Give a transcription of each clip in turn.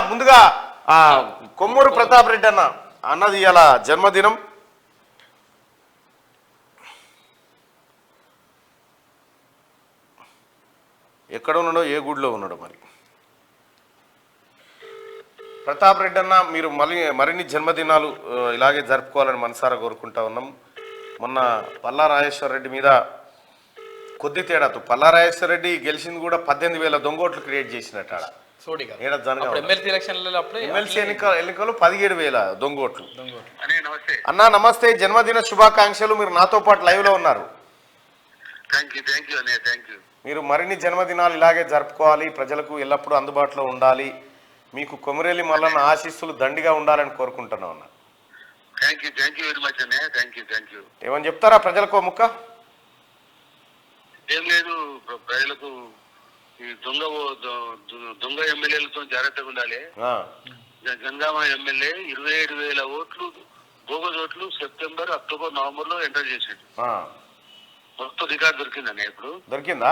ముందుగా కొమ్మూరు ప్రతాప్ రెడ్డి అన్నది ఇలా జన్మదినం. ఎక్కడ ఉన్నాడో, ఏ గుడిలో ఉన్నాడో మరి. ప్రతాప్ రెడ్డి అన్న, మీరు మరిన్ని జన్మదినాలు ఇలాగే జరుపుకోవాలని మనసారా కోరుకుంటా ఉన్నాం. మొన్న పల్లా రాజేశ్వర రెడ్డి మీద కొద్ది తేడాతో, పల్లా రాజేశ్వర రెడ్డి గెలిచింది కూడా 18,000 దొంగోట్లు క్రియేట్ చేసినట్టు ఆడ ఎమ్మెల్సీ ఎన్నికలు 17,000 దొంగోట్లు. అన్నా నమస్తే, జన్మదిన శుభాకాంక్షలు. మీరు నాతో పాటు లైవ్ లో ఉన్నారు. మీరు మరిన్ని జన్మదినాలు ఇలాగే జరుపుకోవాలి, ప్రజలకు ఎల్లప్పుడూ అందుబాటులో ఉండాలి. మీకు కొమిరెల్లి మల్లన్న ఆశీస్సులు దండిగా ఉండాలని కోరుకుంటున్నాం అన్న. ఏమని చెప్తారా ప్రజలకు ముక్క? ఏం లేదు, ప్రజలకు ఈ దొంగ ఎమ్మెల్యేలతో జాగ్రత్తగా ఉండాలి. జనగామ ఎమ్మెల్యే 27,000 ఓట్లు బోగస్ ఓట్లు సెప్టెంబర్, అక్టోబర్, నవంబర్ లో ఎంటర్ చేసాడు. మొత్తం రికార్డు దొరికిందన్న. ఇప్పుడు దొరికిందా?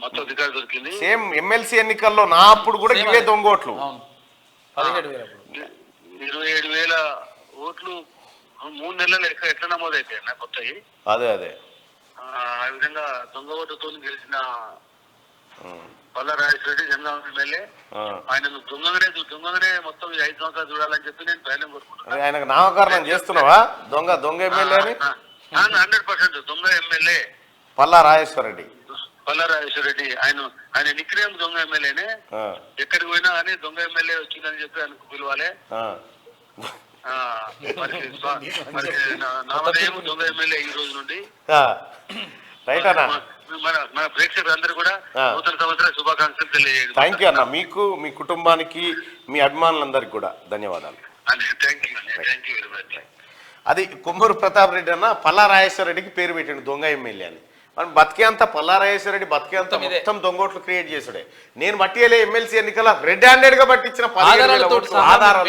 మొత్తం రికార్డు దొరికింది. సేమ్ ఎమ్మెల్సీ ఎన్నికల్లో నా అప్పుడు కూడా ఇవే దొంగ ఓట్లు 27,000 ఓట్లు 3 నెలలు ఎట్లా నమోదైతాయి అన్న కొత్తవి. అదే ఆ విధంగా దొంగ ఓటుతో గెలిచిన పల్లా రాజేశ్వర రెడ్డి జనగామ ఎమ్మెల్యే, ఆయన దొంగగానే మొత్తం 5 సంవత్సరాలు చూడాలని చెప్పి నేను ప్రయాణం కోరుకుంటున్నాను. ఆయనకు నామకరణం చేస్తున్నావా దొంగ ఎమ్మెల్యే అని? 100% దొంగ ఎమ్మెల్యే పల్లా రాజేశ్వర రెడ్డి. ఆయన నిక్నేమ్ దొంగ ఎమ్మెల్యేనే. ఎక్కడికి పోయినా కానీ దొంగ ఎమ్మెల్యే వచ్చిందని చెప్పి ఆయనకు పిలవాలి. నామధేయం దొంగ ఎమ్మెల్యే ఈ రోజు నుండి. మన ప్రేక్షకులందరూ కూడా నూతన సంవత్సర శుభాకాంక్షలు తెలియజేయండి. థ్యాంక్ యూ అన్న. మీకు, మీ కుటుంబానికి, మీ అభిమానులందరికీ కూడా ధన్యవాదాలు. అది కొమ్మూరు ప్రతాప్ రెడ్డి అన్న పల్లా రాజేశ్వర రెడ్డికి పేరు పెట్టిండు దొంగ ఎమ్మెల్యే అని. మనం బతికేంత పల్లా రాజేశ్వర రెడ్డి బతికేంత మొత్తం దొంగోట్లు క్రియేట్ చేసాడే. నేను బట్టియలే ఎమ్మెల్సీ ఎన్నికల రెడ్ హ్యాండెడ్ గా పట్టించిన 17,000 ఆధారాలు